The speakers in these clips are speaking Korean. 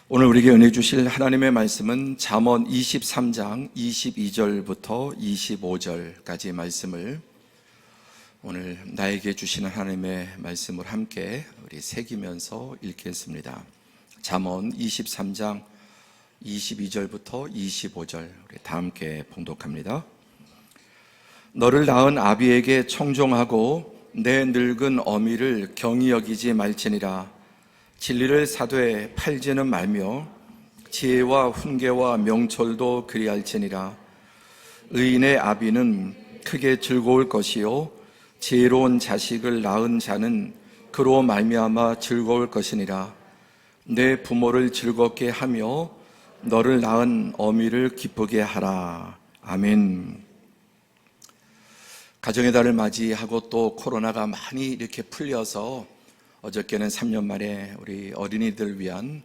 오늘 우리에게 은혜 주실 하나님의 말씀은 잠언 23장 22절부터 25절까지의 말씀을 오늘 나에게 주시는 하나님의 말씀을 함께 우리 새기면서 읽겠습니다. 잠언 23장 22절부터 25절 우리 다 함께 봉독합니다. 너를 낳은 아비에게 청종하고 내 늙은 어미를 경히 여기지 말지니라. 진리를 사되 팔지는 말며 지혜와 훈계와 명철도 그리할지니라. 의인의 아비는 크게 즐거울 것이요 지혜로운 자식을 낳은 자는 그로 말미암아 즐거울 것이니라. 내 부모를 즐겁게 하며 너를 낳은 어미를 기쁘게 하라. 아멘. 가정의 달을 맞이하고 또 코로나가 많이 이렇게 풀려서 어저께는 3년 만에 우리 어린이들 위한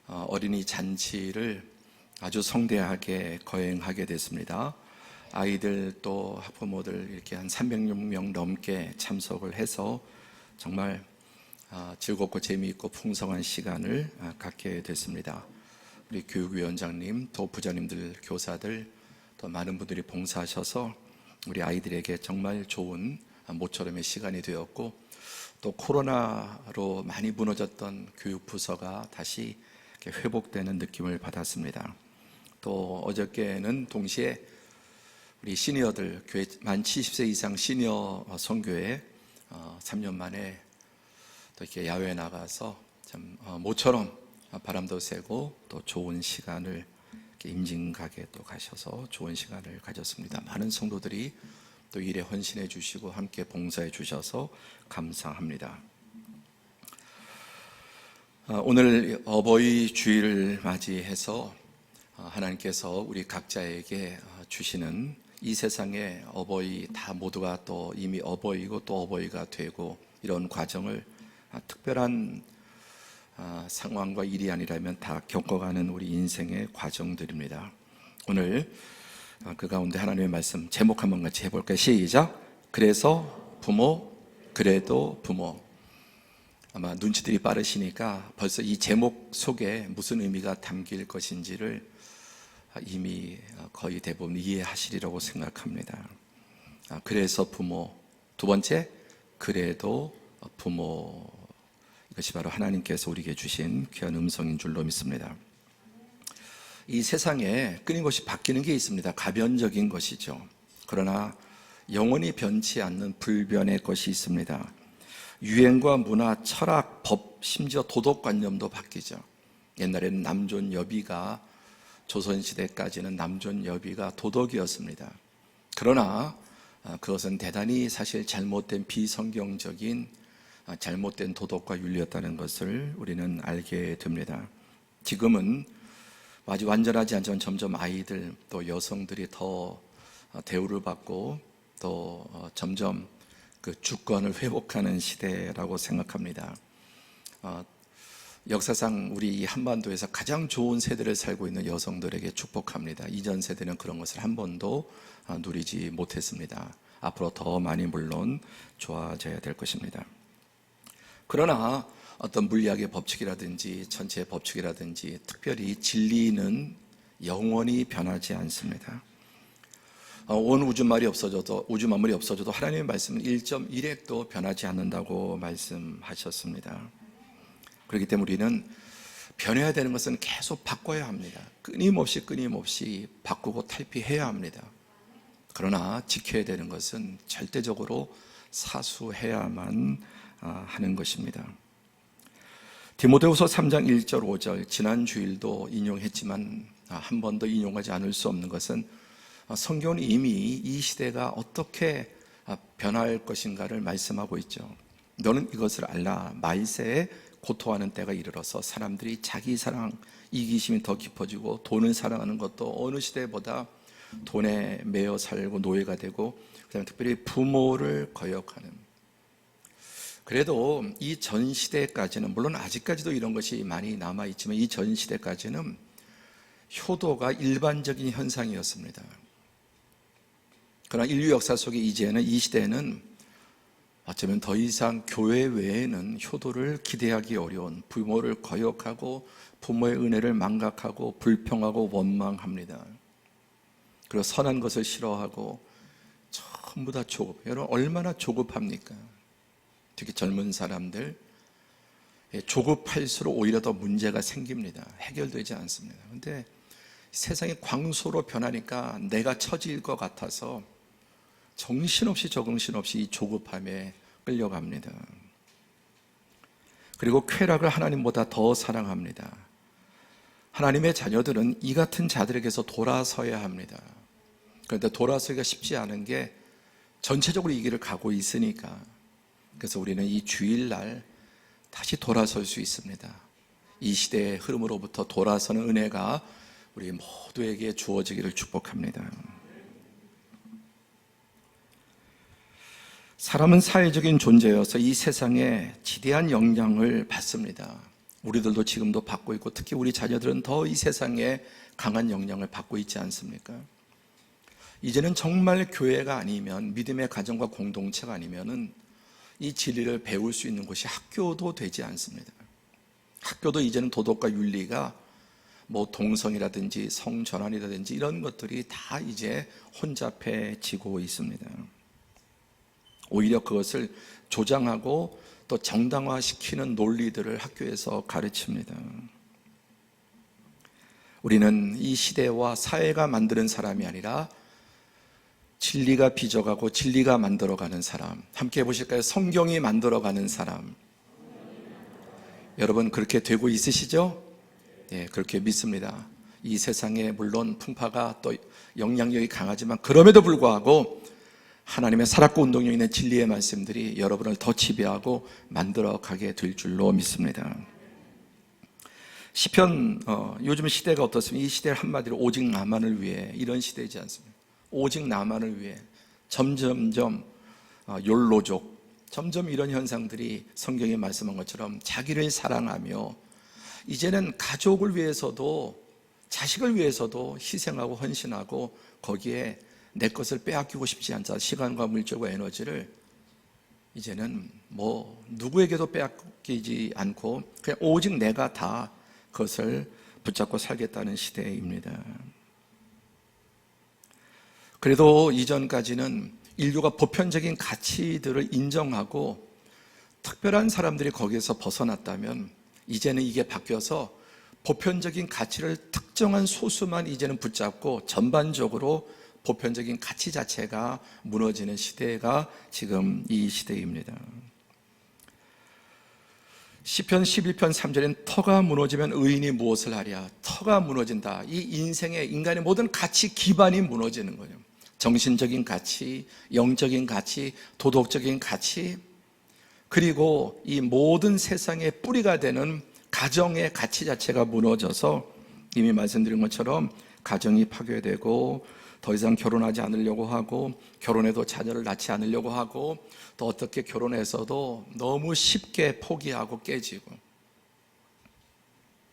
어린이 잔치를 아주 성대하게 거행하게 됐습니다. 아이들 또 학부모들 이렇게 한 300명 넘게 참석을 해서 정말 즐겁고 재미있고 풍성한 시간을 갖게 됐습니다. 우리 교육위원장님, 또 부장님들, 교사들, 또 많은 분들이 봉사하셔서 우리 아이들에게 정말 좋은 모처럼의 시간이 되었고, 또 코로나로 많이 무너졌던 교육부서가 다시 회복되는 느낌을 받았습니다. 또 어저께는 동시에 우리 시니어들, 교회 만 70세 이상 시니어 선교회 3년 만에 또 이렇게 야외에 나가서 참 모처럼 바람도 쐬고 또 좋은 시간을 임진각에 또 가셔서 좋은 시간을 가졌습니다. 많은 성도들이 또 일에 헌신해 주시고 함께 봉사해 주셔서 감사합니다. 오늘 어버이 주일을 맞이해서 하나님께서 우리 각자에게 주시는 이 세상의 어버이 다 모두가 또 이미 어버이고 또 어버이가 되고 이런 과정을 특별한 상황과 일이 아니라면 다 겪어가는 우리 인생의 과정들입니다. 오늘 그 가운데 하나님의 말씀 제목 한번 같이 해볼까요? 시작! 그래서 부모, 그래도 부모. 아마 눈치들이 빠르시니까 벌써 이 제목 속에 무슨 의미가 담길 것인지를 이미 거의 대부분 이해하시리라고 생각합니다. 그래서 부모. 두 번째, 그래도 부모. 이것이 바로 하나님께서 우리에게 주신 귀한 음성인 줄로 믿습니다. 이 세상에 끊임없이 바뀌는 게 있습니다. 가변적인 것이죠. 그러나 영원히 변치 않는 불변의 것이 있습니다. 유행과 문화, 철학, 법, 심지어 도덕관념도 바뀌죠. 옛날에는 남존 여비가, 조선시대까지는 남존 여비가 도덕이었습니다. 그러나 그것은 대단히 사실 잘못된 비성경적인 잘못된 도덕과 윤리였다는 것을 우리는 알게 됩니다. 지금은 아직 완전하지 않지만 점점 아이들 또 여성들이 더 대우를 받고 또 점점 그 주권을 회복하는 시대라고 생각합니다. 역사상 우리 한반도에서 가장 좋은 세대를 살고 있는 여성들에게 축복합니다. 이전 세대는 그런 것을 한 번도 누리지 못했습니다. 앞으로 더 많이 물론 좋아져야 될 것입니다. 그러나 어떤 물리학의 법칙이라든지 전체의 법칙이라든지 특별히 진리는 영원히 변하지 않습니다. 온 우주 만물이 없어져도 하나님의 말씀은 1.1핵도 변하지 않는다고 말씀하셨습니다. 그렇기 때문에 우리는 변해야 되는 것은 계속 바꿔야 합니다. 끊임없이 바꾸고 탈피해야 합니다. 그러나 지켜야 되는 것은 절대적으로 사수해야만 하는 것입니다. 디모데후서 3장 1절 5절 지난 주일도 인용했지만 한 번 더 인용하지 않을 수 없는 것은 성경은 이미 이 시대가 어떻게 변할 것인가를 말씀하고 있죠. 너는 이것을 알라. 말세에 고통하는 때가 이르러서 사람들이 자기 사랑, 이기심이 더 깊어지고 돈을 사랑하는 것도 어느 시대보다 돈에 매여 살고 노예가 되고 그다음에 특별히 부모를 거역하는. 그래도 이 전 시대까지는 물론 아직까지도 이런 것이 많이 남아있지만 이 전 시대까지는 효도가 일반적인 현상이었습니다. 그러나 인류 역사 속에 이제는 이 시대는 어쩌면 더 이상 교회 외에는 효도를 기대하기 어려운, 부모를 거역하고 부모의 은혜를 망각하고 불평하고 원망합니다. 그리고 선한 것을 싫어하고 전부 다 조급. 여러분 얼마나 조급합니까? 특히 젊은 사람들 조급할수록 오히려 더 문제가 생깁니다. 해결되지 않습니다. 그런데 세상이 광소로 변하니까 내가 처질 것 같아서 정신없이 이 조급함에 끌려갑니다. 그리고 쾌락을 하나님보다 더 사랑합니다. 하나님의 자녀들은 이 같은 자들에게서 돌아서야 합니다. 그런데 돌아서기가 쉽지 않은 게 전체적으로 이 길을 가고 있으니까. 그래서 우리는 이 주일날 다시 돌아설 수 있습니다. 이 시대의 흐름으로부터 돌아서는 은혜가 우리 모두에게 주어지기를 축복합니다. 사람은 사회적인 존재여서 이 세상에 지대한 영향을 받습니다. 우리들도 지금도 받고 있고 특히 우리 자녀들은 더 이 세상에 강한 영향을 받고 있지 않습니까? 이제는 정말 교회가 아니면, 믿음의 가정과 공동체가 아니면은 이 진리를 배울 수 있는 곳이 학교도 되지 않습니다. 학교도 이제는 도덕과 윤리가 동성이라든지 성전환이라든지 이런 것들이 다 이제 혼잡해지고 있습니다. 오히려 그것을 조장하고 또 정당화시키는 논리들을 학교에서 가르칩니다. 우리는 이 시대와 사회가 만드는 사람이 아니라 진리가 빚어가고 진리가 만들어가는 사람, 함께 해보실까요? 성경이 만들어가는 사람. 여러분 그렇게 되고 있으시죠? 네, 그렇게 믿습니다. 이 세상에 물론 풍파가 또 영향력이 강하지만 그럼에도 불구하고 하나님의 살았고 운동력 있는 진리의 말씀들이 여러분을 더 지배하고 만들어가게 될 줄로 믿습니다. 시편, 요즘 시대가 어떻습니까? 이 시대를 한마디로 오직 나만을 위해, 이런 시대이지 않습니까? 오직 나만을 위해 점점점 욜로족, 점점 이런 현상들이 성경이 말씀한 것처럼 자기를 사랑하며 이제는 가족을 위해서도 자식을 위해서도 희생하고 헌신하고 거기에 내 것을 빼앗기고 싶지 않자 시간과 물질과 에너지를 이제는 누구에게도 빼앗기지 않고 그냥 오직 내가 다 그것을 붙잡고 살겠다는 시대입니다. 그래도 이전까지는 인류가 보편적인 가치들을 인정하고 특별한 사람들이 거기에서 벗어났다면 이제는 이게 바뀌어서 보편적인 가치를 특정한 소수만 이제는 붙잡고 전반적으로 보편적인 가치 자체가 무너지는 시대가 지금 이 시대입니다. 시편 11편 3절엔 터가 무너지면 의인이 무엇을 하랴. 터가 무너진다. 이 인생의 인간의 모든 가치 기반이 무너지는 거예요. 정신적인 가치, 영적인 가치, 도덕적인 가치, 그리고 이 모든 세상의 뿌리가 되는 가정의 가치 자체가 무너져서 이미 말씀드린 것처럼 가정이 파괴되고 더 이상 결혼하지 않으려고 하고 결혼해도 자녀를 낳지 않으려고 하고 또 어떻게 결혼해서도 너무 쉽게 포기하고 깨지고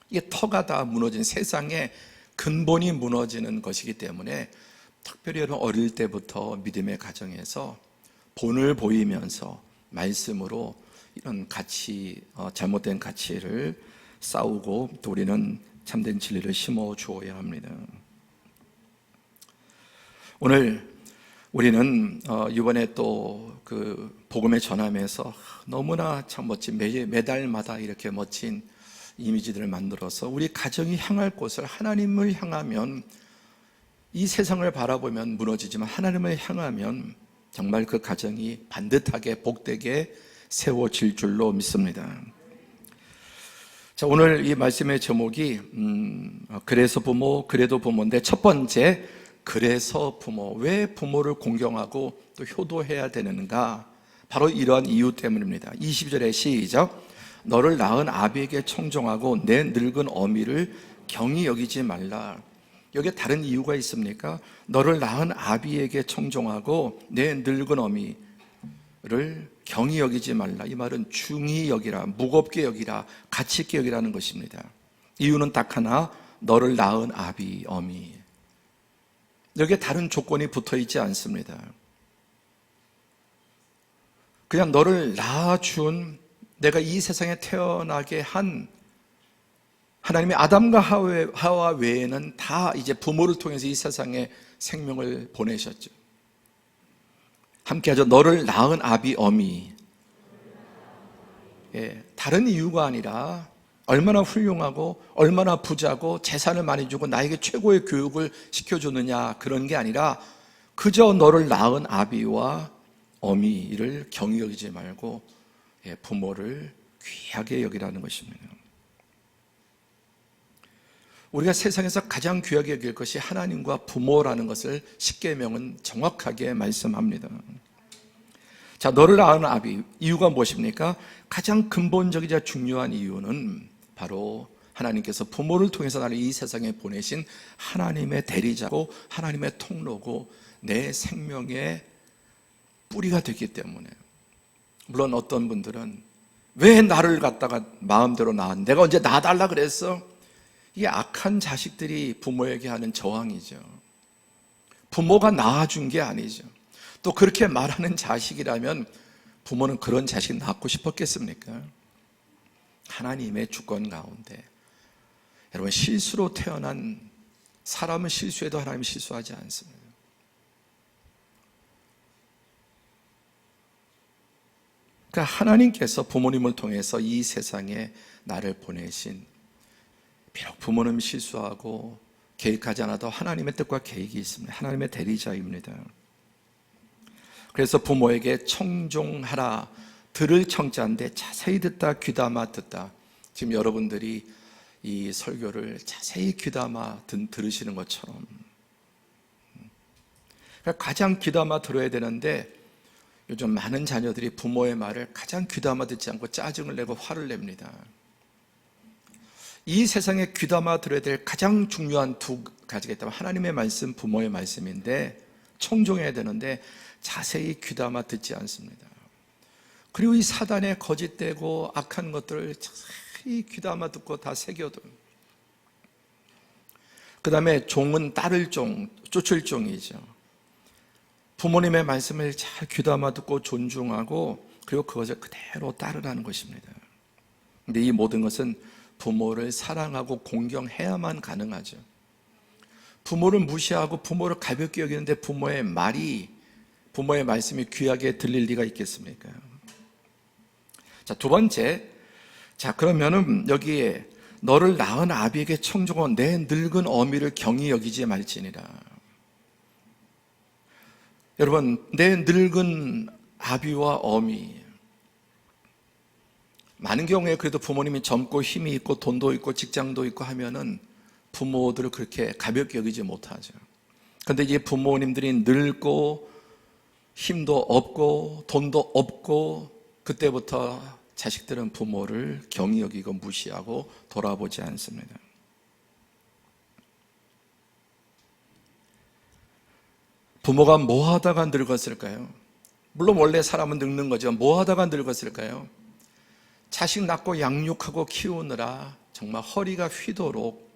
이게 터가 다 무너진 세상의 근본이 무너지는 것이기 때문에 특별히 여러분 어릴 때부터 믿음의 가정에서 본을 보이면서 말씀으로 이런 가치, 잘못된 가치를 싸우고 또 우리는 참된 진리를 심어 주어야 합니다. 오늘 우리는 이번에 또 그 복음의 전함에서 너무나 참 멋진 매달마다 이렇게 멋진 이미지들을 만들어서 우리 가정이 향할 곳을 하나님을 향하면 이 세상을 바라보면 무너지지만 하나님을 향하면 정말 그 가정이 반듯하게 복되게 세워질 줄로 믿습니다. 자, 오늘 이 말씀의 제목이 그래서 부모, 그래도 부모인데 첫 번째, 그래서 부모. 왜 부모를 공경하고 또 효도해야 되는가? 바로 이러한 이유 때문입니다. 20절에 시작. 너를 낳은 아비에게 청종하고 내 늙은 어미를 경히 여기지 말라. 여기에 다른 이유가 있습니까? 너를 낳은 아비에게 청종하고 내 늙은 어미를 경히 여기지 말라. 이 말은 중히 여기라, 무겁게 여기라, 가치 있게 여기라는 것입니다. 이유는 딱 하나, 너를 낳은 아비, 어미. 여기에 다른 조건이 붙어 있지 않습니다. 그냥 너를 낳아준, 내가 이 세상에 태어나게 한 하나님의 아담과 하와 외에는 다 이제 부모를 통해서 이 세상에 생명을 보내셨죠. 함께하죠. 너를 낳은 아비 어미. 다른 이유가 아니라 얼마나 훌륭하고 얼마나 부자고 재산을 많이 주고 나에게 최고의 교육을 시켜줬느냐, 그런 게 아니라 그저 너를 낳은 아비와 어미를 경히 여기지 말고 부모를 귀하게 여기라는 것입니다. 우리가 세상에서 가장 귀하게 여길 것이 하나님과 부모라는 것을 십계명은 정확하게 말씀합니다. 자, 너를 낳은 아비, 이유가 무엇입니까? 가장 근본적이자 중요한 이유는 바로 하나님께서 부모를 통해서 나를 이 세상에 보내신 하나님의 대리자고 하나님의 통로고 내 생명의 뿌리가 되기 때문에. 물론 어떤 분들은 왜 나를 갖다가 마음대로 낳았는데, 내가 언제 낳아달라 그랬어? 이게 악한 자식들이 부모에게 하는 저항이죠. 부모가 낳아준 게 아니죠. 또 그렇게 말하는 자식이라면 부모는 그런 자식 낳고 싶었겠습니까? 하나님의 주권 가운데, 여러분, 실수로 태어난 사람은 실수해도 하나님은 실수하지 않습니다. 그러니까 하나님께서 부모님을 통해서 이 세상에 나를 보내신, 비록 부모는 실수하고 계획하지 않아도 하나님의 뜻과 계획이 있습니다. 하나님의 대리자입니다. 그래서 부모에게 청종하라, 들을 청자인데 자세히 듣다, 귀담아 듣다. 지금 여러분들이 이 설교를 자세히 귀담아 들으시는 것처럼, 그러니까 가장 귀담아 들어야 되는데 요즘 많은 자녀들이 부모의 말을 가장 귀담아 듣지 않고 짜증을 내고 화를 냅니다. 이 세상에 귀담아 들어야 될 가장 중요한 두 가지가 있다면 하나님의 말씀, 부모의 말씀인데 청종해야 되는데 자세히 귀담아 듣지 않습니다. 그리고 이 사단의 거짓되고 악한 것들을 자세히 귀담아 듣고 다 새겨둬요. 그 다음에 종은 따를 종, 쫓을 종이죠. 부모님의 말씀을 잘 귀담아 듣고 존중하고 그리고 그것을 그대로 따르라는 것입니다. 근데 이 모든 것은 부모를 사랑하고 공경해야만 가능하죠. 부모를 무시하고 부모를 가볍게 여기는데 부모의 말씀이 귀하게 들릴 리가 있겠습니까? 자, 두 번째. 자, 그러면은 여기에 너를 낳은 아비에게 청종하고 내 늙은 어미를 경히 여기지 말지니라. 여러분, 내 늙은 아비와 어미, 많은 경우에 그래도 부모님이 젊고 힘이 있고 돈도 있고 직장도 있고 하면은 부모들을 그렇게 가볍게 여기지 못하죠. 그런데 이제 부모님들이 늙고 힘도 없고 돈도 없고 그때부터 자식들은 부모를 경히 여기고 무시하고 돌아보지 않습니다. 부모가 뭐 하다가 늙었을까요? 물론 원래 사람은 늙는 거죠. 뭐 하다가 늙었을까요? 자식 낳고 양육하고 키우느라 정말 허리가 휘도록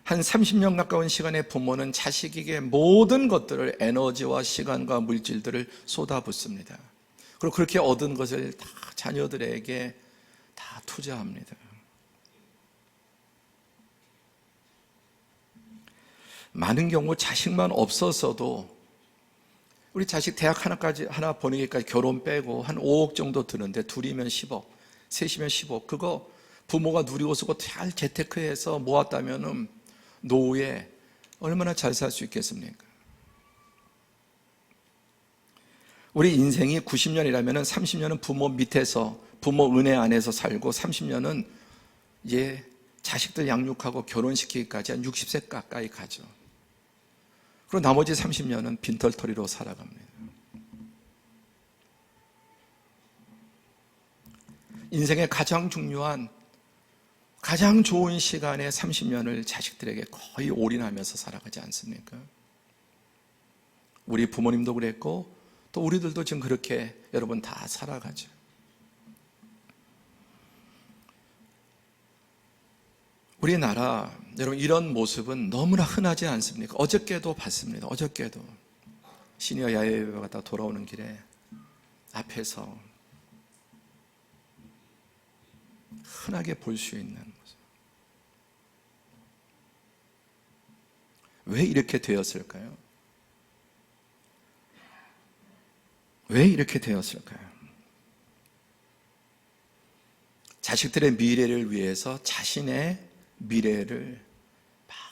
한 30년 가까운 시간에 부모는 자식에게 모든 것들을, 에너지와 시간과 물질들을 쏟아붓습니다. 그리고 그렇게 얻은 것을 다 자녀들에게 다 투자합니다. 많은 경우 자식만 없었어도, 우리 자식 대학 하나 보내기까지 결혼 빼고 한 5억 정도 드는데 둘이면 10억, 셋이면 10억, 그거 부모가 누리고 쓰고 잘 재테크해서 모았다면은 노후에 얼마나 잘 살 수 있겠습니까? 우리 인생이 90년이라면 30년은 부모 밑에서, 부모 은혜 안에서 살고 30년은 이제 자식들 양육하고 결혼시키기까지 한 60세 가까이 가죠. 그리고 나머지 30년은 빈털터리로 살아갑니다. 인생의 가장 중요한, 가장 좋은 시간에 30년을 자식들에게 거의 올인하면서 살아가지 않습니까? 우리 부모님도 그랬고 또 우리들도 지금 그렇게 여러분 다 살아가죠. 우리나라, 여러분, 이런 모습은 너무나 흔하지 않습니까? 어저께도 봤습니다. 어저께도 시니어 야외 갔다 돌아오는 길에 앞에서 흔하게 볼 수 있는 모습. 왜 이렇게 되었을까요? 왜 이렇게 되었을까요? 자식들의 미래를 위해서 자신의 미래를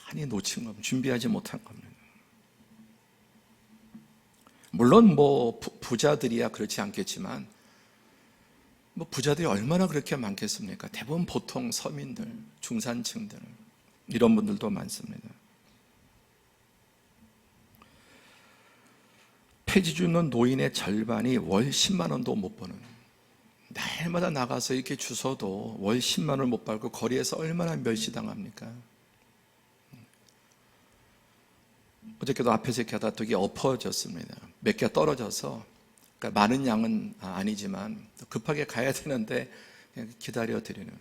많이 놓친 겁니다. 준비하지 못한 겁니다. 물론 부자들이야 그렇지 않겠지만 부자들이 얼마나 그렇게 많겠습니까? 대부분 보통 서민들, 중산층들 이런 분들도 많습니다. 폐지 주는 노인의 절반이 월 10만 원도 못 버는, 날마다 나가서 이렇게 주워도 월 10만 원을 못 벌고 거리에서 얼마나 멸시당합니까? 어저께도 앞에서 이렇게 하다 이게 엎어졌습니다. 몇 개 떨어져서, 그러니까 많은 양은 아니지만 급하게 가야 되는데 그냥 기다려 드리는,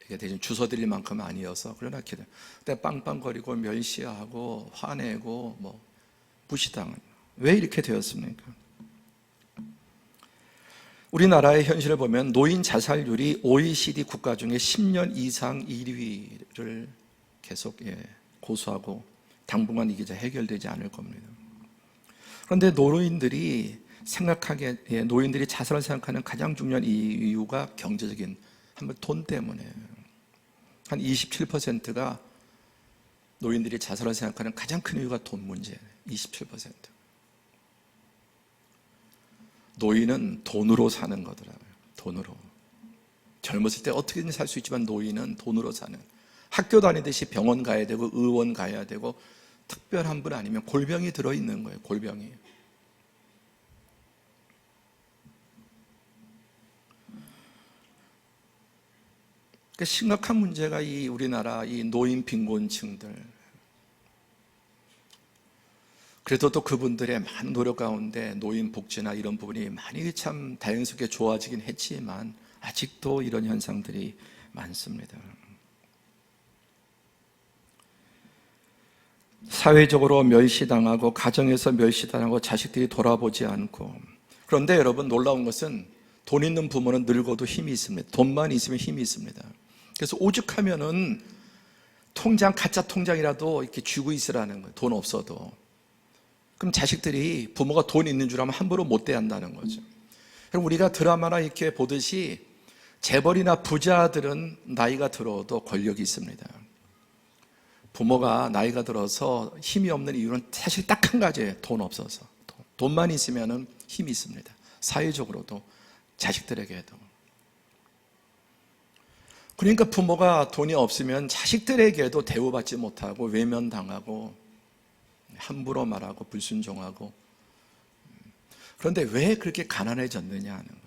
이게 대신 주워 드릴 만큼은 아니어서 그러나 기다려. 그때 빵빵거리고 멸시하고 화내고 무시당한. 왜 이렇게 되었습니까? 우리나라의 현실을 보면 노인 자살률이 OECD 국가 중에 10년 이상 1위를 계속 고수하고 당분간 이게 해결되지 않을 겁니다. 그런데 노인들이 자살을 생각하는 가장 중요한 이유가 경제적인, 한번 돈 때문에. 한 27%가 노인들이 자살을 생각하는 가장 큰 이유가 돈 문제예요. 27%. 노인은 돈으로 사는 거더라고요. 돈으로. 젊었을 때 어떻게든 살 수 있지만 노인은 돈으로 사는. 학교 다니듯이 병원 가야 되고 의원 가야 되고 특별한 분 아니면 골병이 들어있는 거예요. 골병이. 그러니까 심각한 문제가 우리나라 노인 빈곤층들. 그래도 또 그분들의 많은 노력 가운데 노인 복지나 이런 부분이 많이 참 다행스럽게 좋아지긴 했지만 아직도 이런 현상들이 많습니다. 사회적으로 멸시당하고 가정에서 멸시당하고 자식들이 돌아보지 않고. 그런데 여러분, 놀라운 것은 돈 있는 부모는 늙어도 힘이 있습니다. 돈만 있으면 힘이 있습니다. 그래서 오죽하면은 가짜 통장이라도 이렇게 쥐고 있으라는 거예요. 돈 없어도. 그럼 자식들이 부모가 돈 있는 줄 알면 함부로 못 대한다는 거죠. 그럼 우리가 드라마나 이렇게 보듯이 재벌이나 부자들은 나이가 들어도 권력이 있습니다. 부모가 나이가 들어서 힘이 없는 이유는 사실 딱 한 가지예요. 돈 없어서. 돈만 있으면 힘이 있습니다. 사회적으로도 자식들에게도. 그러니까 부모가 돈이 없으면 자식들에게도 대우받지 못하고 외면당하고 함부로 말하고 불순종하고. 그런데 왜 그렇게 가난해졌느냐 하는 거예요.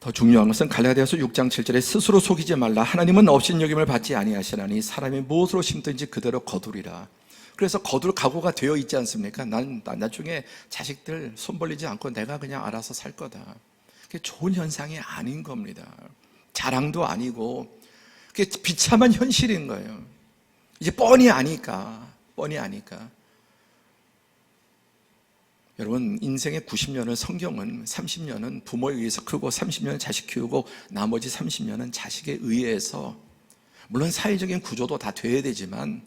더 중요한 것은 갈라디아서 6장 7절에 스스로 속이지 말라. 하나님은 업신여김을 받지 아니하시나니 사람이 무엇으로 심든지 그대로 거두리라. 그래서 거둘 각오가 되어 있지 않습니까? 난 나중에 자식들 손 벌리지 않고 내가 그냥 알아서 살 거다. 그게 좋은 현상이 아닌 겁니다. 자랑도 아니고 그게 비참한 현실인 거예요. 이제 뻔히 아니까. 여러분, 인생의 90년은 성경은 30년은 부모에 의해서 크고 30년은 자식 키우고 나머지 30년은 자식에 의해서, 물론 사회적인 구조도 다 돼야 되지만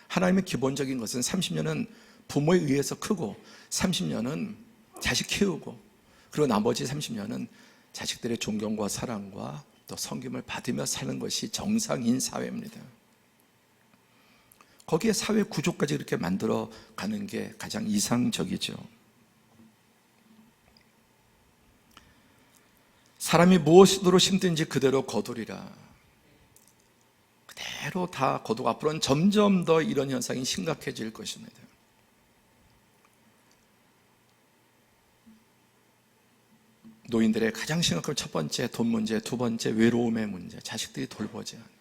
하나님의 기본적인 것은 30년은 부모에 의해서 크고 30년은 자식 키우고 그리고 나머지 30년은 자식들의 존경과 사랑과 또 섬김을 받으며 사는 것이 정상인 사회입니다. 거기에 사회 구조까지 이렇게 만들어 가는 게 가장 이상적이죠. 사람이 무엇으로 심든지 그대로 거두리라. 그대로 다 거두고 앞으로는 점점 더 이런 현상이 심각해질 것입니다. 노인들의 가장 심각한 첫 번째 돈 문제, 두 번째 외로움의 문제, 자식들이 돌보지 않는.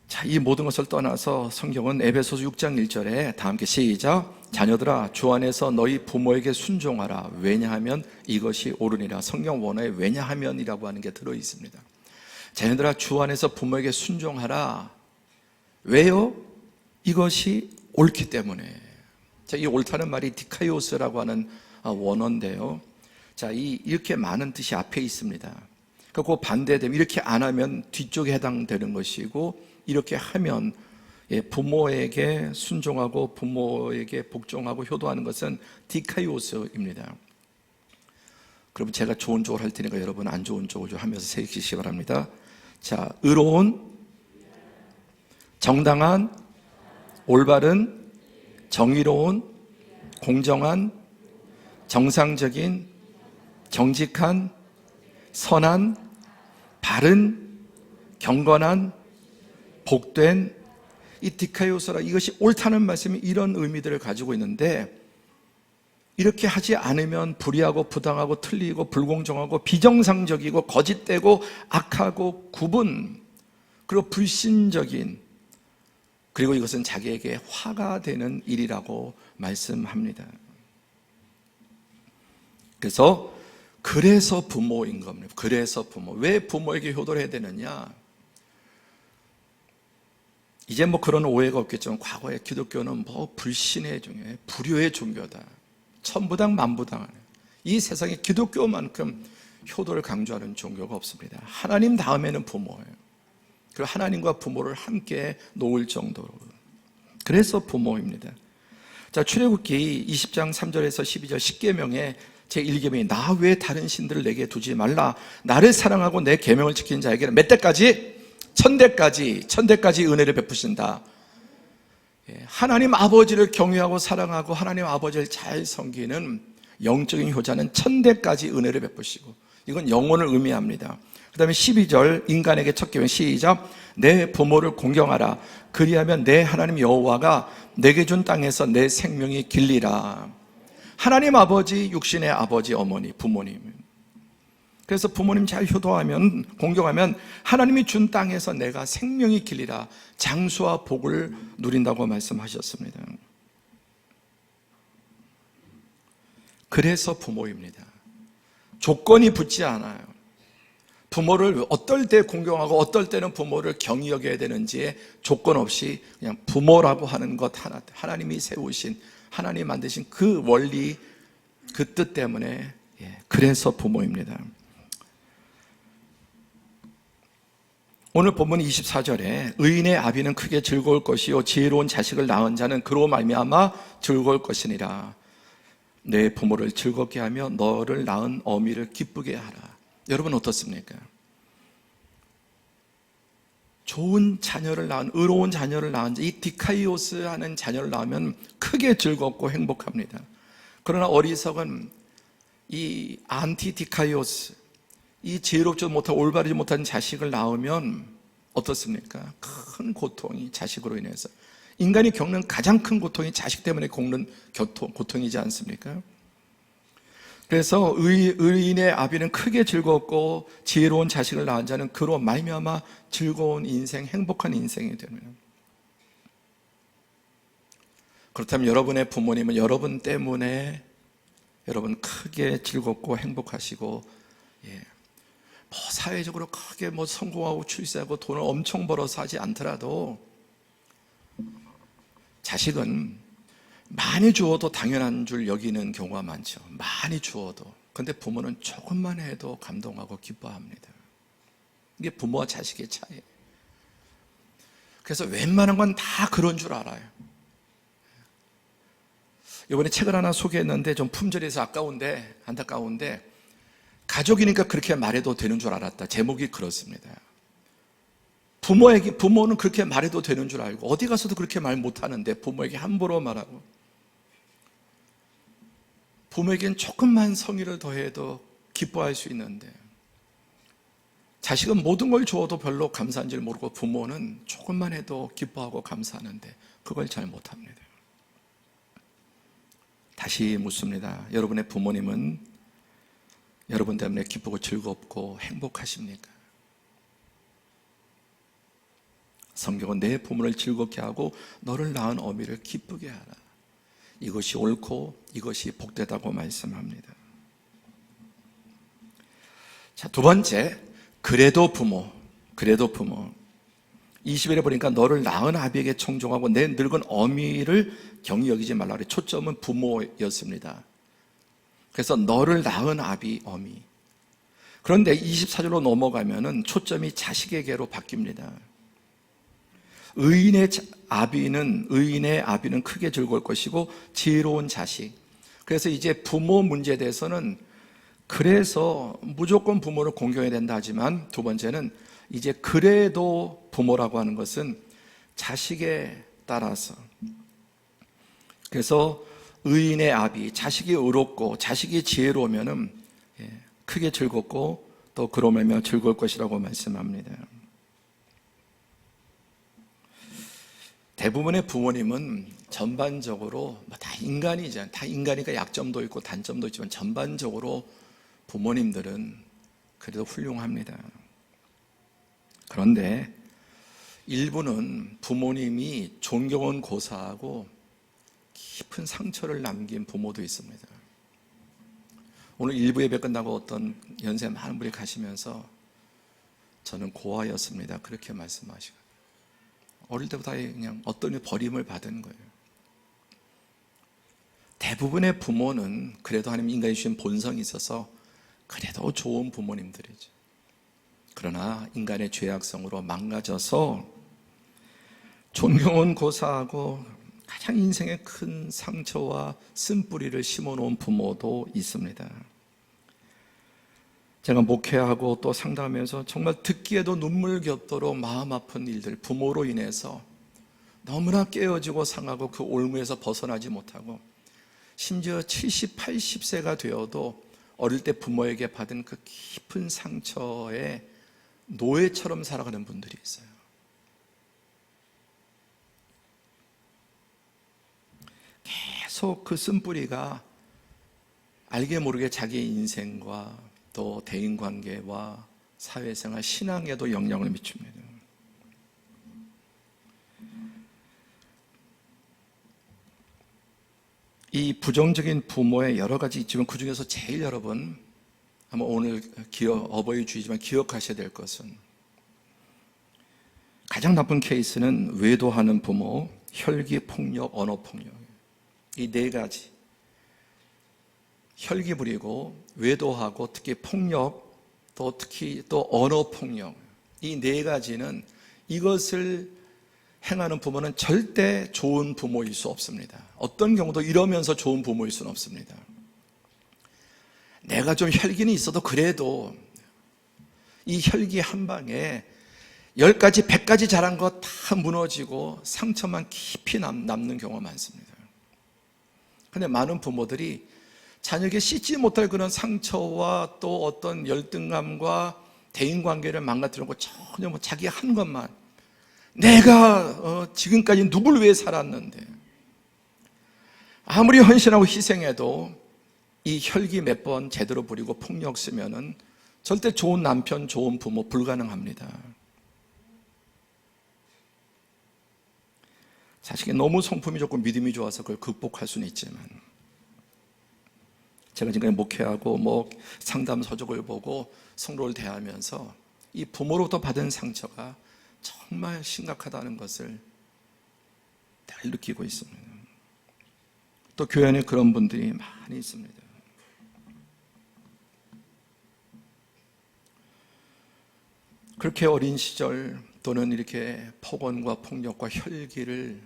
자, 이 모든 것을 떠나서 성경은 에베소서 6장 1절에 다 함께 시작. 자녀들아, 주 안에서 너희 부모에게 순종하라. 왜냐하면 이것이 옳으니라. 성경 원어에 왜냐하면이라고 하는 게 들어있습니다. 자녀들아 주 안에서 부모에게 순종하라. 왜요? 이것이 옳기 때문에. 자, 이 옳다는 말이 디카이오스라고 하는 원어인데요. 자, 이렇게 많은 뜻이 앞에 있습니다. 그 반대되면 이렇게 안 하면 뒤쪽에 해당되는 것이고, 이렇게 하면 부모에게 순종하고 부모에게 복종하고 효도하는 것은 디카이오스입니다. 그럼 제가 좋은 쪽을 할 테니까 여러분 안 좋은 쪽을 좀 하면서 새기시기 바랍니다. 자, 의로운, 정당한, 올바른, 정의로운, 공정한, 정상적인, 정직한, 선한, 바른, 경건한, 복된, 이 디카이오스라, 이것이 옳다는 말씀이 이런 의미들을 가지고 있는데, 이렇게 하지 않으면 불의하고 부당하고 틀리고 불공정하고 비정상적이고 거짓되고 악하고 구분, 그리고 불신적인, 그리고 이것은 자기에게 화가 되는 일이라고 말씀합니다. 그래서 부모인 겁니다. 그래서 부모. 왜 부모에게 효도를 해야 되느냐? 이제 그런 오해가 없겠지만, 과거에 기독교는 불신의 종교예요. 불효의 종교다. 천부당 만부당. 이 세상에 기독교만큼 효도를 강조하는 종교가 없습니다. 하나님 다음에는 부모예요. 그리고 하나님과 부모를 함께 놓을 정도로. 그래서 부모입니다. 자, 출애굽기 20장 3절에서 12절 10계명에 제1계명이 나 외에 다른 신들을 내게 두지 말라. 나를 사랑하고 내 계명을 지키는 자에게는 몇 대까지? 천대까지 은혜를 베푸신다. 하나님 아버지를 경외하고 사랑하고 하나님 아버지를 잘 섬기는 영적인 효자는 천대까지 은혜를 베푸시고, 이건 영혼을 의미합니다. 그 다음에 12절 인간에게 첫 계명 시작. 내 부모를 공경하라. 그리하면 내 하나님 여호와가 내게 준 땅에서 내 생명이 길리라. 하나님 아버지, 육신의 아버지, 어머니, 부모님. 그래서 부모님 잘 효도하면, 공경하면 하나님이 준 땅에서 내가 생명이 길리라, 장수와 복을 누린다고 말씀하셨습니다. 그래서 부모입니다. 조건이 붙지 않아요. 부모를 어떨 때 공경하고 어떨 때는 부모를 경히 여겨야 되는지에 조건 없이 그냥 부모라고 하는 것 하나, 하나님이 세우신, 하나님이 만드신 그 원리, 그 뜻 때문에, 그래서 부모입니다. 오늘 본문 24절에 의인의 아비는 크게 즐거울 것이요 지혜로운 자식을 낳은 자는 그로 말미암아 즐거울 것이니라. 내 부모를 즐겁게 하며 너를 낳은 어미를 기쁘게 하라. 여러분 어떻습니까? 좋은 자녀를 낳은, 의로운 자녀를 낳은 자, 이 디카이오스 하는 자녀를 낳으면 크게 즐겁고 행복합니다. 그러나 어리석은 이 안티 디카이오스, 이 지혜롭지 못하고 올바르지 못한 자식을 낳으면 어떻습니까? 큰 고통이 자식으로 인해서, 인간이 겪는 가장 큰 고통이 자식 때문에 겪는 고통이지 않습니까? 그래서 의인의 아비는 크게 즐겁고 지혜로운 자식을 낳은 자는 그로 말미암아 즐거운 인생, 행복한 인생이 됩니다. 그렇다면 여러분의 부모님은 여러분 때문에 여러분 크게 즐겁고 행복하시고, 사회적으로 크게 성공하고 출세하고 돈을 엄청 벌어서 하지 않더라도 자식은 많이 주어도 당연한 줄 여기는 경우가 많죠. 많이 주어도. 그런데 부모는 조금만 해도 감동하고 기뻐합니다. 이게 부모와 자식의 차이예요. 그래서 웬만한 건 다 그런 줄 알아요. 이번에 책을 하나 소개했는데 좀 품절해서 안타까운데 가족이니까 그렇게 말해도 되는 줄 알았다. 제목이 그렇습니다. 부모는 그렇게 말해도 되는 줄 알고 어디 가서도 그렇게 말 못하는데 부모에게 함부로 말하고, 부모에겐 조금만 성의를 더해도 기뻐할 수 있는데, 자식은 모든 걸 주어도 별로 감사한 줄 모르고 부모는 조금만 해도 기뻐하고 감사하는데 그걸 잘 못합니다. 다시 묻습니다. 여러분의 부모님은 여러분 때문에 기쁘고 즐겁고 행복하십니까? 성경은 내 부모를 즐겁게 하고 너를 낳은 어미를 기쁘게 하라. 이것이 옳고 이것이 복되다고 말씀합니다. 자, 두 번째, 그래도 부모. 그래도 부모. 20일에 보니까 너를 낳은 아비에게 청종하고 내 늙은 어미를 경히 여기지 말라 그래. 초점은 부모였습니다. 그래서 너를 낳은 아비, 어미. 그런데 24절로 넘어가면은 초점이 자식에게로 바뀝니다. 의인의 아비는 크게 즐거울 것이고 지혜로운 자식. 그래서 이제 부모 문제에 대해서는 그래서 무조건 부모를 공경해야 된다 하지만 두 번째는 이제 그래도 부모라고 하는 것은 자식에 따라서. 그래서 의인의 아비, 자식이 의롭고 자식이 지혜로우면은 크게 즐겁고 또 그러면 즐거울 것이라고 말씀합니다. 대부분의 부모님은 전반적으로 다 인간이잖아요. 다 인간이니까 약점도 있고 단점도 있지만 전반적으로 부모님들은 그래도 훌륭합니다. 그런데 일부는 부모님이 존경은 고사하고 깊은 상처를 남긴 부모도 있습니다. 오늘 일부 예배 끝나고 어떤 연세 많은 분이 가시면서 저는 고아였습니다. 그렇게 말씀하시고 어릴 때부터 그냥 어떤 버림을 받은 거예요. 대부분의 부모는 그래도 하나님 인간이 주신 본성이 있어서 그래도 좋은 부모님들이죠. 그러나 인간의 죄악성으로 망가져서 존경은 고사하고 가장 인생에 큰 상처와 쓴뿌리를 심어놓은 부모도 있습니다. 제가 목회하고 또 상담하면서 정말 듣기에도 눈물겹도록 마음 아픈 일들, 부모로 인해서 너무나 깨어지고 상하고 그 올무에서 벗어나지 못하고 심지어 70, 80세가 되어도 어릴 때 부모에게 받은 그 깊은 상처에 노예처럼 살아가는 분들이 있어요. 계속 그 쓴뿌리가 알게 모르게 자기의 인생과 또 대인관계와 사회생활, 신앙에도 영향을 미칩니다. 이 부정적인 부모의 여러 가지 있지만 그 중에서 제일 여러분 아마 오늘 어버이 주이지만 기억하셔야 될 것은 가장 나쁜 케이스는 외도하는 부모, 혈기, 폭력, 언어 폭력. 이 네 가지. 혈기 부리고 외도하고 특히 폭력, 또 특히 또 언어 폭력. 이 네 가지는 이것을 행하는 부모는 절대 좋은 부모일 수 없습니다. 어떤 경우도 이러면서 좋은 부모일 수는 없습니다. 내가 좀 혈기는 있어도 그래도 이 혈기 한 방에 10가지, 100가지 잘한 거 다 무너지고 상처만 깊이 남는 경우가 많습니다. 그런데 많은 부모들이 자녀에게 씻지 못할 그런 상처와 또 어떤 열등감과 대인관계를 망가뜨리고 전혀 자기 한 것만 내가 지금까지 누굴 위해 살았는데 아무리 헌신하고 희생해도 이 혈기 몇 번 제대로 부리고 폭력 쓰면은 절대 좋은 남편, 좋은 부모 불가능합니다. 자식이 너무 성품이 좋고 믿음이 좋아서 그걸 극복할 수는 있지만 제가 지금까지 목회하고 상담 서적을 보고 성도를 대하면서 이 부모로부터 받은 상처가 정말 심각하다는 것을 늘 느끼고 있습니다. 또 교회 안에 그런 분들이 많이 있습니다. 그렇게 어린 시절 또는 이렇게 폭언과 폭력과 혈기를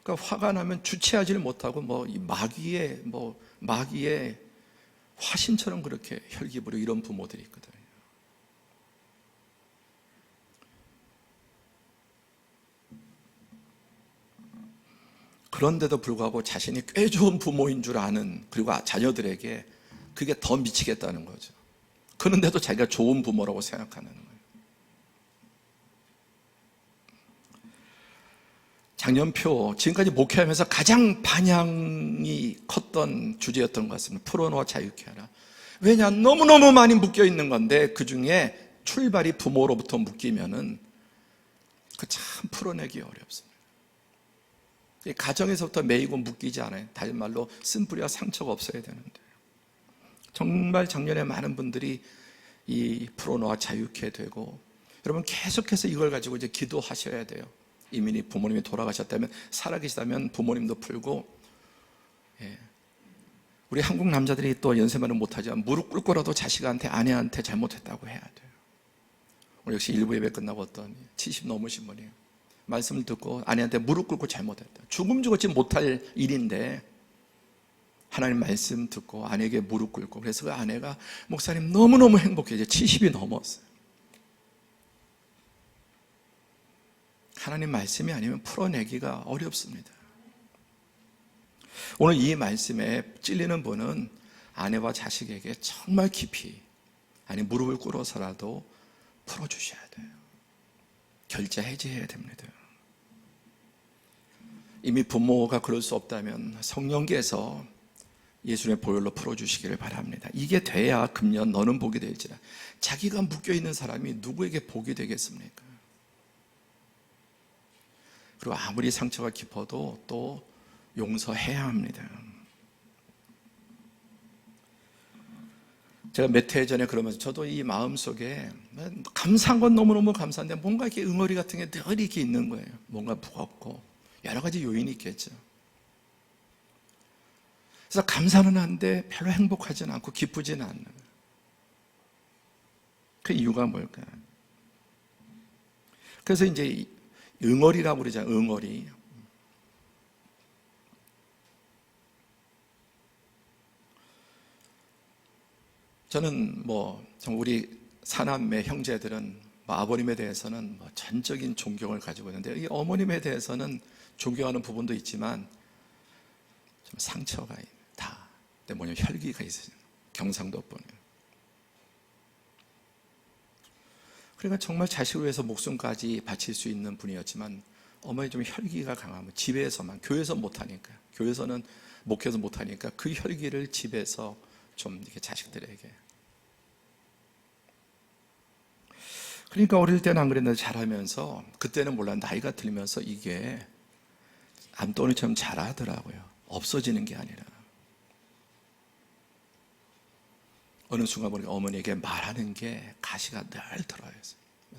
그러니까 화가 나면 주체하지를 못하고 마귀의 화신처럼 그렇게 혈기 부리고 이런 부모들이 있거든요. 그런데도 불구하고 자신이 꽤 좋은 부모인 줄 아는 그리고 자녀들에게 그게 더 미치겠다는 거죠. 그런데도 자기가 좋은 부모라고 생각하는 거예요. 장년표 지금까지 목회하면서 가장 반향이 컸던 주제였던 것 같습니다. 풀어놓아 자유케 하라. 왜냐? 너무너무 많이 묶여 있는 건데 그 중에 출발이 부모로부터 묶이면은 그 참 풀어내기 어렵습니다. 가정에서부터 매이고 묶이지 않아요. 다른 말로 쓴뿌리와 상처가 없어야 되는데 정말 작년에 많은 분들이 이 풀어놓아 자유케 되고 여러분 계속해서 이걸 가지고 이제 기도하셔야 돼요. 이미 부모님이 돌아가셨다면, 살아계시다면 부모님도 풀고, 우리 한국 남자들이 또 연세만은 못하지만 무릎 꿇고라도 자식한테, 아내한테 잘못했다고 해야 돼요. 오늘 역시 일부 예배 끝나고 어떤 70 넘으신 분이 말씀을 듣고 아내한테 무릎 꿇고 잘못했다. 죽음 죽었지 못할 일인데 하나님 말씀 듣고 아내에게 무릎 꿇고, 그래서 그 아내가 목사님 너무너무 행복해. 이제 70이 넘었어요. 하나님 말씀이 아니면 풀어내기가 어렵습니다. 오늘 이 말씀에 찔리는 분은 아내와 자식에게 정말 깊이, 아니 무릎을 꿇어서라도 풀어주셔야 돼요. 결제 해지해야 됩니다. 이미 부모가 그럴 수 없다면 성령께서 예수님의 보혈로 풀어주시기를 바랍니다. 이게 돼야 금년 너는 복이 될지라. 자기가 묶여있는 사람이 누구에게 복이 되겠습니까? 그리고 아무리 상처가 깊어도 또 용서해야 합니다. 제가 몇 해 전에 그러면서 저도 이 마음속에 감사한 건 너무너무 감사한데 뭔가 이렇게 응어리 같은 게 늘 이렇게 있는 거예요. 뭔가 무겁고 여러 가지 요인이 있겠죠. 그래서 감사는 한데 별로 행복하지는 않고 기쁘지는 않는 거예요. 그 이유가 뭘까요? 그래서 이제 응어리라고 그러잖아요. 응어리. 저는 우리 사남매 형제들은 아버님에 대해서는 전적인 존경을 가지고 있는데, 이 어머님에 대해서는 존경하는 부분도 있지만 좀 상처가 다 뭐냐면 혈기가 있어요. 경상도분에. 그러니까 정말 자식을 위해서 목숨까지 바칠 수 있는 분이었지만 어머니 좀 혈기가 강하면 집에서만, 교회에서 못하니까, 교회에서는 목회에서 못하니까 그 혈기를 집에서 좀 이렇게 자식들에게. 그러니까 어릴 때는 안 그랬는데 자라면서, 그때는 몰라, 나이가 들면서 이게 암덩이처럼 자라더라고요. 없어지는 게 아니라. 어느 순간 보니까 어머니에게 말하는 게 가시가 늘 들어요.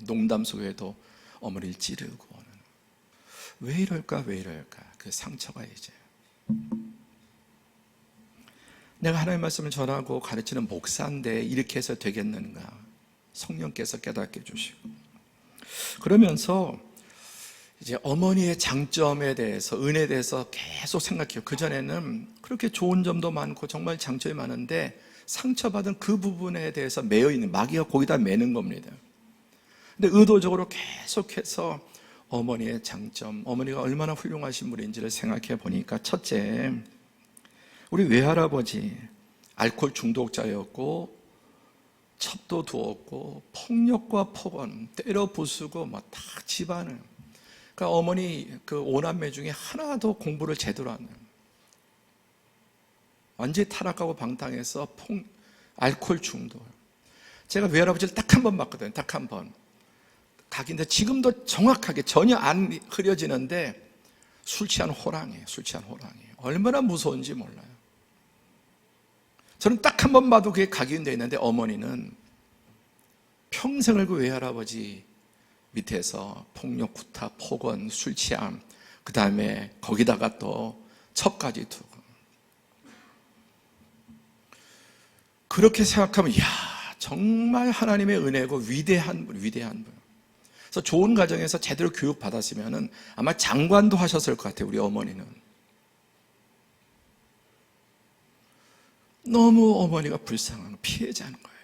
농담 속에도 어머니를 찌르고. 왜 이럴까? 그 상처가 이제. 내가 하나님의 말씀을 전하고 가르치는 목사인데 이렇게 해서 되겠는가? 성령께서 깨닫게 해주시고. 그러면서 이제 어머니의 장점에 대해서, 은혜에 대해서 계속 생각해요. 그전에는 그렇게 좋은 점도 많고 정말 장점이 많은데 상처받은 그 부분에 대해서 매여있는, 마귀가 거기다 매는 겁니다. 근데 의도적으로 계속해서 어머니의 장점, 어머니가 얼마나 훌륭하신 분인지를 생각해 보니까, 첫째, 우리 외할아버지 알코올 중독자였고 첩도 두었고 폭력과 폭언, 때려 부수고 다 집안을. 그러니까 어머니 그 오남매 중에 하나도 공부를 제대로 안 해요. 완전히 타락하고 방탕해서 알코올 중독. 제가 외할아버지를 딱 한 번 봤거든요. 딱 한 번. 각인데 지금도 정확하게 전혀 안 흐려지는데 술 취한 호랑이에요. 술 취한 호랑이. 얼마나 무서운지 몰라요. 저는 딱 한 번 봐도 그게 각인되어 있는데 어머니는 평생을 그 외할아버지 밑에서 폭력, 구타, 폭언, 술 취함, 그 다음에 거기다가 또 첩까지 두고. 그렇게 생각하면 정말 하나님의 은혜고 위대한 분. 그래서 좋은 가정에서 제대로 교육받았으면 아마 장관도 하셨을 것 같아요. 우리 어머니는. 너무 어머니가 불쌍한 피해자인 거예요.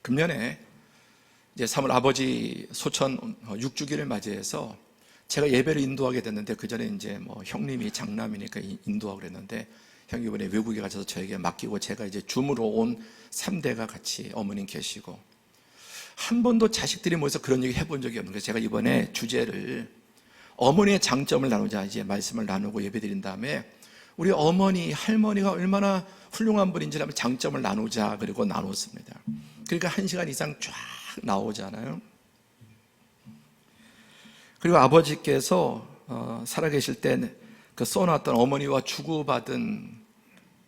금년에 이제 3월 아버지 소천 6주기를 맞이해서 제가 예배를 인도하게 됐는데, 그 전에 이제 형님이 장남이니까 인도하고 그랬는데, 형이 이번에 외국에 가셔서 저에게 맡기고 제가 이제 줌으로 온 3대가 같이 어머님 계시고, 한 번도 자식들이 모여서 그런 얘기 해본 적이 없는 거예요. 제가 이번에 주제를 어머니의 장점을 나누자, 이제 말씀을 나누고 예배드린 다음에 우리 어머니, 할머니가 얼마나 훌륭한 분인지 하면 장점을 나누자, 그리고 나눴습니다. 그러니까 1시간 이상 쫙 나오잖아요. 그리고 아버지께서 살아계실 때 그 써놨던 어머니와 주고받은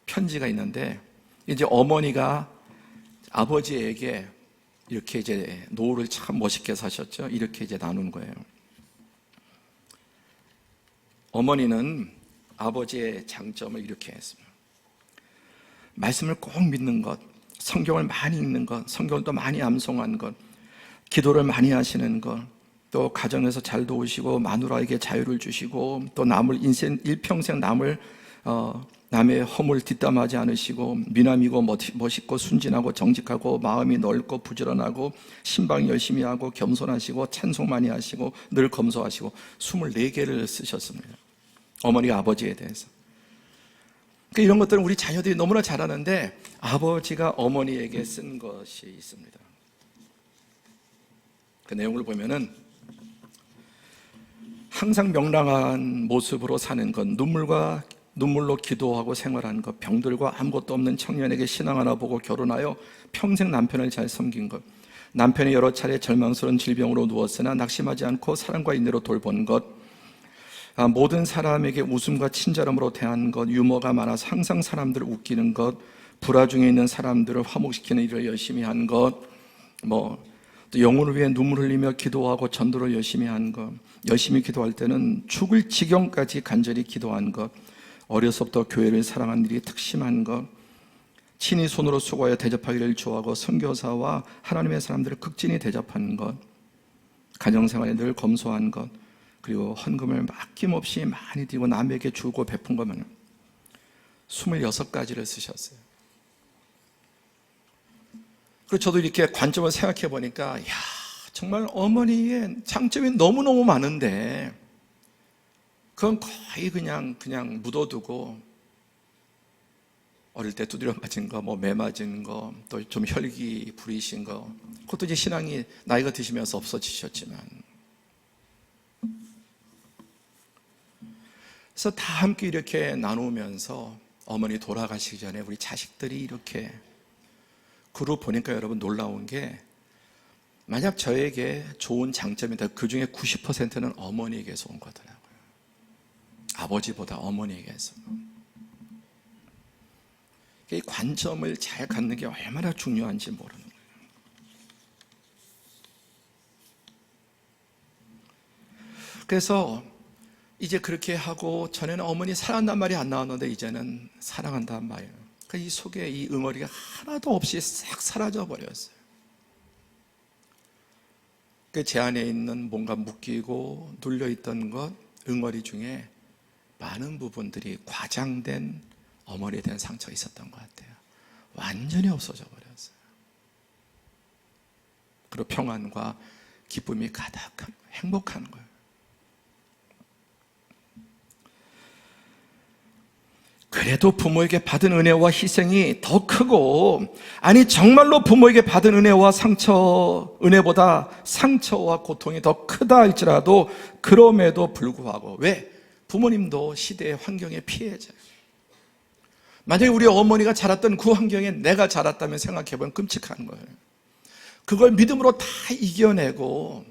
편지가 있는데, 이제 어머니가 아버지에게 이렇게 이제 노후를 참 멋있게 사셨죠. 이렇게 이제 나눈 거예요. 어머니는 아버지의 장점을 이렇게 했습니다. 말씀을 꼭 믿는 것, 성경을 많이 읽는 것, 성경을 또 많이 암송한 것, 기도를 많이 하시는 것, 또 가정에서 잘 도우시고 마누라에게 자유를 주시고 또 남을 인생 일평생 남의 허물 뒷담하지 않으시고 미남이고 멋있고 순진하고 정직하고 마음이 넓고 부지런하고 신방 열심히 하고 겸손하시고 찬송 많이 하시고 늘 검소하시고 24개를 쓰셨습니다. 어머니가 아버지에 대해서. 그러니까 이런 것들은 우리 자녀들이 너무나 잘하는데 아버지가 어머니에게 쓴 것이 있습니다. 그 내용을 보면은 항상 명랑한 모습으로 사는 것, 눈물로 기도하고 생활한 것, 병들고 아무것도 없는 청년에게 신앙 하나 보고 결혼하여 평생 남편을 잘 섬긴 것, 남편이 여러 차례 절망스러운 질병으로 누웠으나 낙심하지 않고 사랑과 인내로 돌본 것, 모든 사람에게 웃음과 친절함으로 대한 것, 유머가 많아서 항상 사람들을 웃기는 것, 불화 중에 있는 사람들을 화목시키는 일을 열심히 한 것, 또 영혼을 위해 눈물 흘리며 기도하고 전도를 열심히 한 것, 열심히 기도할 때는 죽을 지경까지 간절히 기도한 것, 어려서부터 교회를 사랑한 일이 특심한 것, 친히 손으로 수고하여 대접하기를 좋아하고 선교사와 하나님의 사람들을 극진히 대접한 것, 가정생활에 늘 검소한 것, 그리고 헌금을 아낌없이 많이 드리고 남에게 주고 베푼 것만 26가지를 쓰셨어요. 그리고 저도 이렇게 관점을 생각해 보니까 정말 어머니의 장점이 너무너무 많은데 그건 거의 그냥 묻어두고 어릴 때 두드려 맞은 거, 매 맞은 거, 또 좀 혈기 부리신 거, 그것도 이제 신앙이 나이가 드시면서 없어지셨지만, 그래서 다 함께 이렇게 나누면서 어머니 돌아가시기 전에 우리 자식들이 이렇게 그룹 보니까 여러분 놀라운 게, 만약 저에게 좋은 장점이다, 그 중에 90%는 어머니에게서 온 거더라고요. 아버지보다 어머니에게서. 이 관점을 잘 갖는 게 얼마나 중요한지 모르는 거예요. 그래서 이제 그렇게 하고, 전에는 어머니 사랑한단 말이 안 나왔는데 이제는 사랑한단 말이에요. 그러니까 이 속에 이 응어리가 하나도 없이 싹 사라져 버렸어요. 제 안에 있는 뭔가 묶이고 눌려있던 것, 응어리 중에 많은 부분들이 과장된 어머니에 대한 상처가 있었던 것 같아요. 완전히 없어져 버렸어요. 그리고 평안과 기쁨이 가득한, 행복한 거예요. 그래도 부모에게 받은 은혜와 희생이 더 크고, 아니 정말로 부모에게 받은 은혜보다 상처와 고통이 더 크다 할지라도, 그럼에도 불구하고, 왜? 부모님도 시대의 환경의 피해자예요. 만약에 우리 어머니가 자랐던 그 환경에 내가 자랐다면 생각해보면 끔찍한 거예요. 그걸 믿음으로 다 이겨내고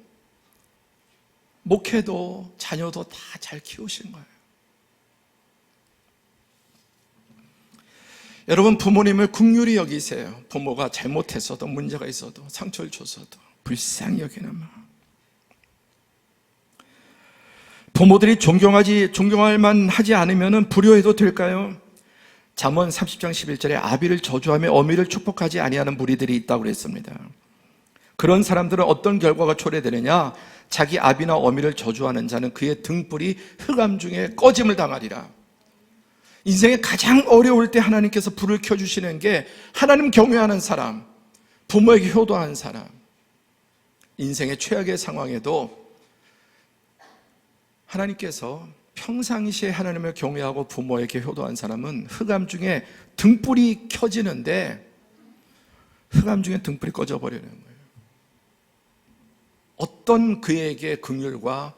목회도 자녀도 다 잘 키우신 거예요. 여러분, 부모님을 긍휼히 여기세요. 부모가 잘못했어도, 문제가 있어도, 상처를 줬어도 불쌍히 여기는 마음. 부모들이 존경할 만하지 않으면 불효해도 될까요? 잠언 30장 11절에 아비를 저주하며 어미를 축복하지 아니하는 무리들이 있다고 그랬습니다. 그런 사람들은 어떤 결과가 초래되느냐? 자기 아비나 어미를 저주하는 자는 그의 등불이 흑암 중에 꺼짐을 당하리라. 인생에 가장 어려울 때 하나님께서 불을 켜주시는 게 하나님 경외하는 사람, 부모에게 효도하는 사람. 인생의 최악의 상황에도 하나님께서 평상시에 하나님을 경외하고 부모에게 효도한 사람은 흑암 중에 등불이 켜지는데 흑암 중에 등불이 꺼져버리는 거예요. 어떤 그에게 긍휼과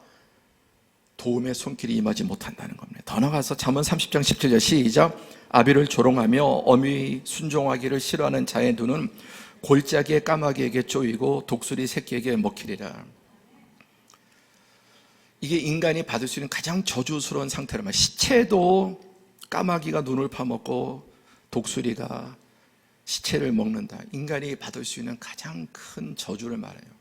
도움의 손길이 임하지 못한다는 겁니다. 더 나아가서 잠언 30장 17절 시작. 아비를 조롱하며 어미 순종하기를 싫어하는 자의 눈은 골짜기의 까마귀에게 쪼이고 독수리 새끼에게 먹히리라. 이게 인간이 받을 수 있는 가장 저주스러운 상태란 말이에요. 시체도 까마귀가 눈을 파먹고 독수리가 시체를 먹는다. 인간이 받을 수 있는 가장 큰 저주를 말해요.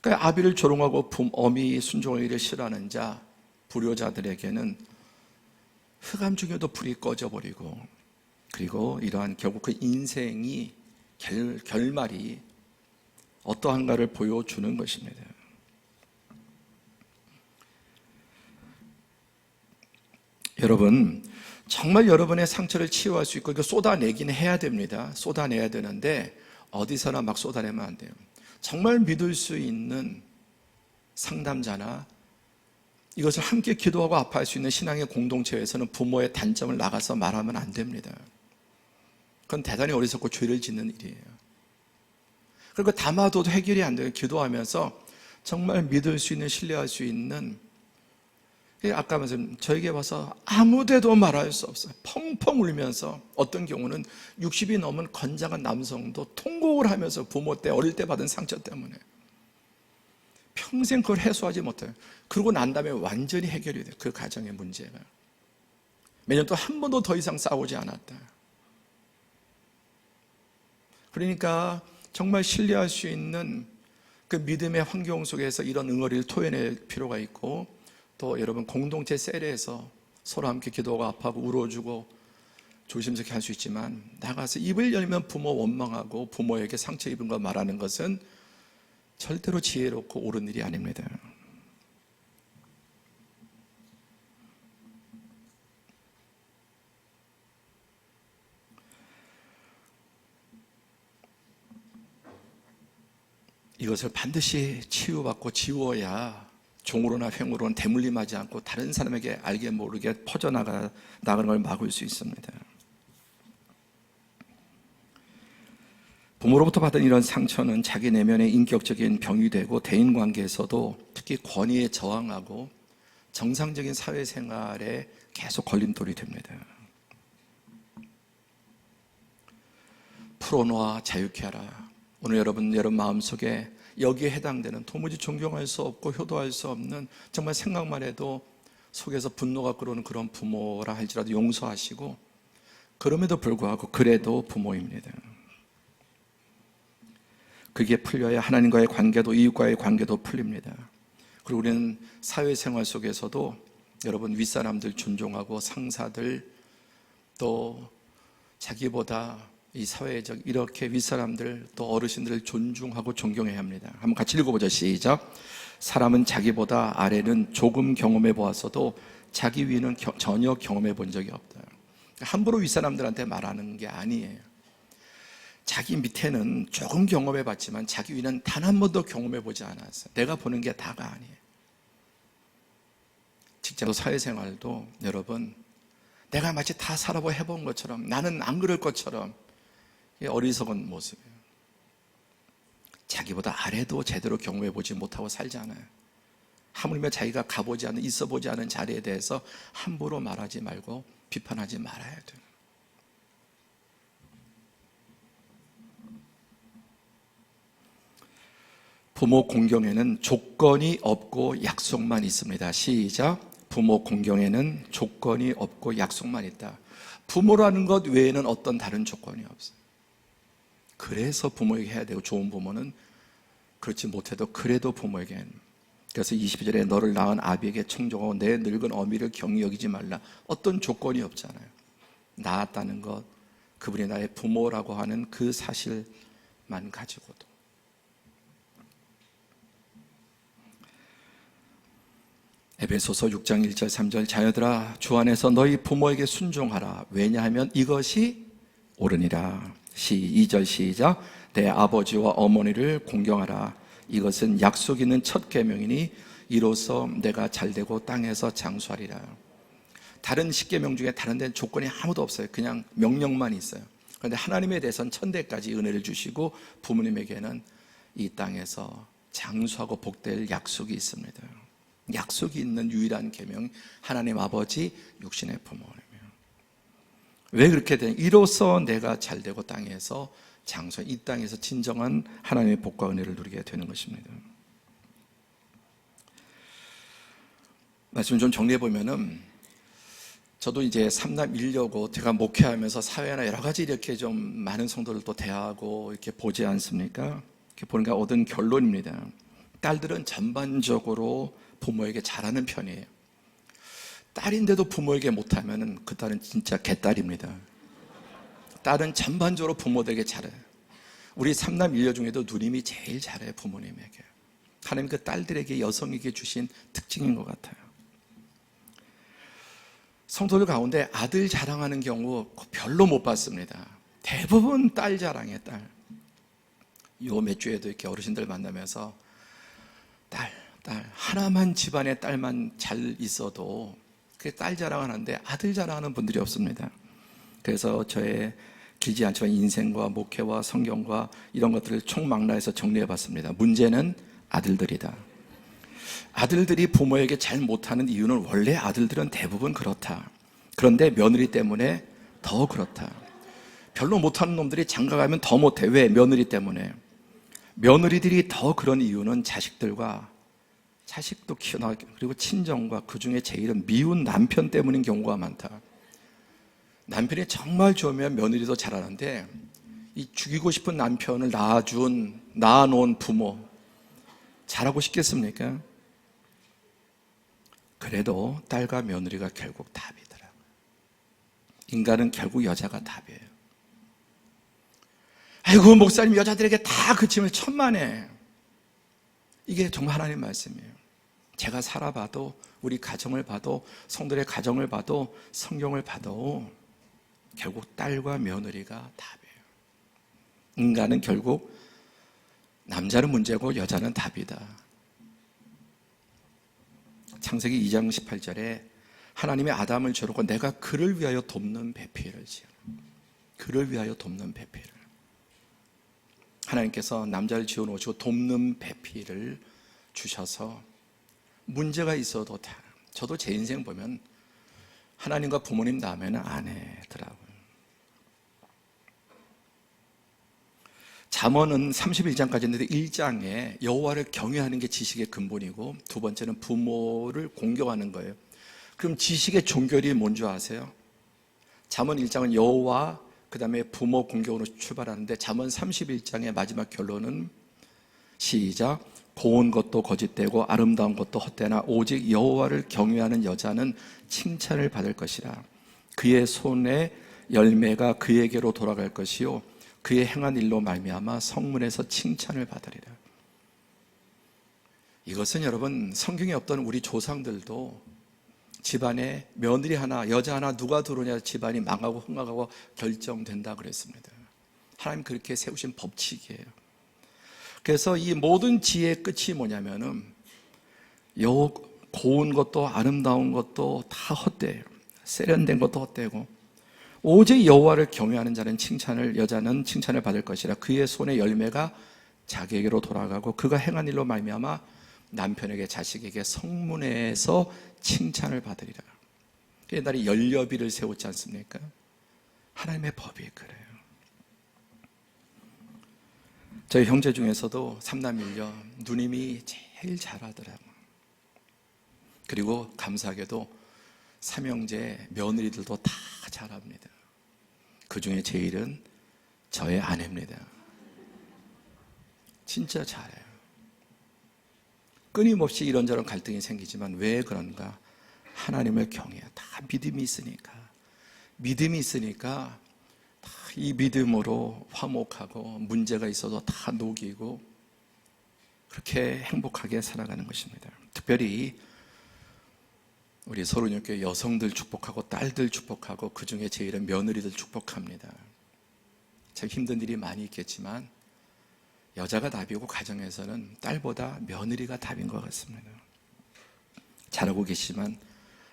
그러니까 아비를 조롱하고 어미 순종하기를 싫어하는 자, 불효자들에게는 흑암 중에도 불이 꺼져버리고, 그리고 이러한 결국 그 인생이 결말이 어떠한가를 보여주는 것입니다. 여러분, 정말 여러분의 상처를 치유할 수 있고 이거 쏟아내기는 해야 됩니다. 쏟아내야 되는데 어디서나 막 쏟아내면 안 돼요. 정말 믿을 수 있는 상담자나 이것을 함께 기도하고 아파할 수 있는 신앙의 공동체에서는 부모의 단점을 나가서 말하면 안 됩니다. 그건 대단히 어리석고 죄를 짓는 일이에요. 그리고 담아둬도 해결이 안 돼요. 기도하면서 정말 믿을 수 있는, 신뢰할 수 있는, 아까 말씀 저에게 와서 아무데도 말할 수 없어요. 펑펑 울면서, 어떤 경우는 60이 넘은 건장한 남성도 통곡을 하면서 부모 때 어릴 때 받은 상처 때문에 평생 그걸 해소하지 못해요. 그러고 난 다음에 완전히 해결이 돼요. 그 가정의 문제가. 매년 또 한 번도 더 이상 싸우지 않았다. 그러니까 정말 신뢰할 수 있는 그 믿음의 환경 속에서 이런 응어리를 토해낼 필요가 있고, 또 여러분 공동체 셀에서 서로 함께 기도하고 아파하고 울어주고 조심스럽게 할 수 있지만, 나가서 입을 열면 부모 원망하고 부모에게 상처 입은 거 말하는 것은 절대로 지혜롭고 옳은 일이 아닙니다. 이것을 반드시 치유받고 지워야 종으로나 횡으로는 대물림하지 않고 다른 사람에게 알게 모르게 퍼져나가는 걸 막을 수 있습니다. 부모로부터 받은 이런 상처는 자기 내면의 인격적인 병이 되고, 대인관계에서도 특히 권위에 저항하고 정상적인 사회생활에 계속 걸림돌이 됩니다. 풀어놓아 자유케 하라. 오늘 여러분 마음속에 여기에 해당되는, 도무지 존경할 수 없고 효도할 수 없는, 정말 생각만 해도 속에서 분노가 끓어오는 그런 부모라 할지라도 용서하시고, 그럼에도 불구하고 그래도 부모입니다. 그게 풀려야 하나님과의 관계도, 이웃과의 관계도 풀립니다. 그리고 우리는 사회생활 속에서도 여러분 윗사람들 존중하고, 상사들, 또 자기보다 이 사회적 이렇게 윗사람들, 또 어르신들을 존중하고 존경해야 합니다. 한번 같이 읽어보죠. 시작. 사람은 자기보다 아래는 조금 경험해 보았어도 자기 위는 전혀 경험해 본 적이 없다. 함부로 윗사람들한테 말하는 게 아니에요. 자기 밑에는 조금 경험해 봤지만 자기 위는 단 한 번도 경험해 보지 않았어요. 내가 보는 게 다가 아니에요. 직장도 사회생활도 여러분, 내가 마치 다 살아보고 해본 것처럼, 나는 안 그럴 것처럼, 이게 어리석은 모습이에요. 자기보다 아래도 제대로 경험해 보지 못하고 살잖아요. 하물며 자기가 가보지 않은, 있어보지 않은 자리에 대해서 함부로 말하지 말고 비판하지 말아야 돼요. 부모 공경에는 조건이 없고 약속만 있습니다. 시작. 부모 공경에는 조건이 없고 약속만 있다. 부모라는 것 외에는 어떤 다른 조건이 없어요. 그래서 부모에게 해야 되고, 좋은 부모는 그렇지 못해도 그래도 부모에게. 그래서 22절에 너를 낳은 아비에게 청종하고 내 늙은 어미를 경히 여기지 말라. 어떤 조건이 없잖아요. 낳았다는 것, 그분이 나의 부모라고 하는 그 사실만 가지고도. 에베소서 6장 1절 3절 자녀들아 주 안에서 너희 부모에게 순종하라. 왜냐하면 이것이 옳으니라. 2절 시작. 내 아버지와 어머니를 공경하라. 이것은 약속 있는 첫 계명이니 이로써 내가 잘되고 땅에서 장수하리라. 다른 10계명 중에 다른 데는 조건이 아무도 없어요. 그냥 명령만 있어요. 그런데 하나님에 대해서는 천대까지 은혜를 주시고, 부모님에게는 이 땅에서 장수하고 복될 약속이 있습니다. 약속이 있는 유일한 계명, 하나님 아버지 육신의 부모님이에요. 왜 그렇게 되냐? 이로써 내가 잘되고 땅에서 장수, 이 땅에서 진정한 하나님의 복과 은혜를 누리게 되는 것입니다. 말씀 좀 정리해 보면은, 저도 이제 삼남 일녀고 제가 목회하면서 사회나 여러 가지 이렇게 좀 많은 성도들도 대하고 이렇게 보지 않습니까? 이렇게 보니까 얻은 결론입니다. 딸들은 전반적으로 부모에게 잘하는 편이에요. 딸인데도 부모에게 못하면 그 딸은 진짜 개딸입니다. 딸은 전반적으로 부모들에게 잘해요. 우리 삼남 일녀 중에도 누님이 제일 잘해요, 부모님에게. 하나님 그 딸들에게, 여성에게 주신 특징인 것 같아요. 성도들 가운데 아들 자랑하는 경우 별로 못 봤습니다. 대부분 딸 자랑이에요, 딸. 요 몇 주에도 이렇게 어르신들 만나면서 딸, 하나만 집안에 딸만 잘 있어도 그게 딸 자랑하는데 아들 자랑하는 분들이 없습니다. 그래서 저의 길지 않지만 인생과 목회와 성경과 이런 것들을 총망라해서 정리해 봤습니다. 문제는 아들들이다. 아들들이 부모에게 잘 못하는 이유는 원래 아들들은 대부분 그렇다. 그런데 며느리 때문에 더 그렇다. 별로 못하는 놈들이 장가 가면 더 못해. 왜? 며느리 때문에. 며느리들이 더 그런 이유는 자식도 키워나가고 그리고 친정과 그중에 제일은 미운 남편 때문인 경우가 많다. 남편이 정말 좋으면 며느리도 잘하는데 이 죽이고 싶은 남편을 낳아놓은 부모 잘하고 싶겠습니까? 그래도 딸과 며느리가 결국 답이더라고요. 인간은 결국 여자가 답이에요. 아이고 목사님 여자들에게 다 그침을 천만에. 이게 정말 하나님 말씀이에요. 제가 살아봐도 우리 가정을 봐도 성도의 가정을 봐도 성경을 봐도 결국 딸과 며느리가 답이에요. 인간은 결국 남자는 문제고 여자는 답이다. 창세기 2장 18절에 하나님이 아담을 지어놓고 내가 그를 위하여 돕는 배필을 지어. 그를 위하여 돕는 배필을. 하나님께서 남자를 지어놓으시고 돕는 배필을 주셔서 문제가 있어도 다. 저도 제 인생 보면 하나님과 부모님 다음에는 아내더라고요. 잠언은 31장까지 있는데 1장에 여호와를 경외하는 게 지식의 근본이고 두 번째는 부모를 공경하는 거예요. 그럼 지식의 종결이 뭔지 아세요? 잠언 1장은 여호와 그 다음에 부모 공경으로 출발하는데 잠언 31장의 마지막 결론은 시작 고운 것도 거짓되고 아름다운 것도 헛되나 오직 여호와를 경외하는 여자는 칭찬을 받을 것이라. 그의 손의 열매가 그에게로 돌아갈 것이요 그의 행한 일로 말미암아 성문에서 칭찬을 받으리라. 이것은 여러분 성경에 없던 우리 조상들도 집안에 며느리 하나 여자 하나 누가 들어오냐 집안이 망하고 흥하고 결정된다 그랬습니다. 하나님 그렇게 세우신 법칙이에요. 그래서 이 모든 지혜의 끝이 뭐냐면은 고운 것도 아름다운 것도 다 헛되어요. 세련된 것도 헛되고 오직 여호와를 경외하는 자는 여자는 칭찬을 받을 것이라. 그의 손의 열매가 자기에게로 돌아가고 그가 행한 일로 말미암아 남편에게 자식에게 성문에서 칭찬을 받으리라. 옛날에 열여비를 세웠지 않습니까? 하나님의 법이 그래요. 저희 형제 중에서도 삼남일녀 누님이 제일 잘하더라고요. 그리고 감사하게도 삼형제 며느리들도 다 잘합니다. 그 중에 제일은 저의 아내입니다. 진짜 잘해요. 끊임없이 이런저런 갈등이 생기지만 왜 그런가? 하나님을 경외해요. 다 믿음이 있으니까. 믿음이 있으니까 다 이 믿음으로 화목하고 문제가 있어도 다 녹이고 그렇게 행복하게 살아가는 것입니다. 특별히 우리 서른여교회 여성들 축복하고 딸들 축복하고 그 중에 제일은 며느리들 축복합니다. 참 힘든 일이 많이 있겠지만 여자가 답이고 가정에서는 딸보다 며느리가 답인 것 같습니다. 잘하고 계시지만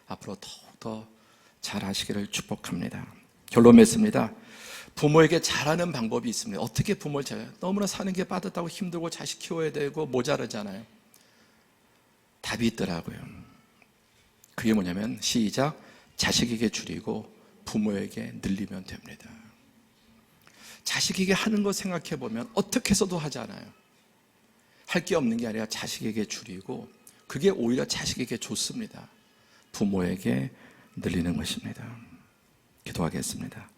앞으로 더욱더 잘하시기를 축복합니다. 결론 맺습니다. 부모에게 잘하는 방법이 있습니다. 어떻게 부모를 잘해요? 너무나 사는 게 빠듯하고 힘들고 자식 키워야 되고 모자라잖아요. 답이 있더라고요. 그게 뭐냐면 시작 자식에게 줄이고 부모에게 늘리면 됩니다. 자식에게 하는 거 생각해 보면 어떻게 해서도 하잖아요. 할 게 없는 게 아니라 자식에게 줄이고 그게 오히려 자식에게 좋습니다. 부모에게 늘리는 것입니다. 기도하겠습니다.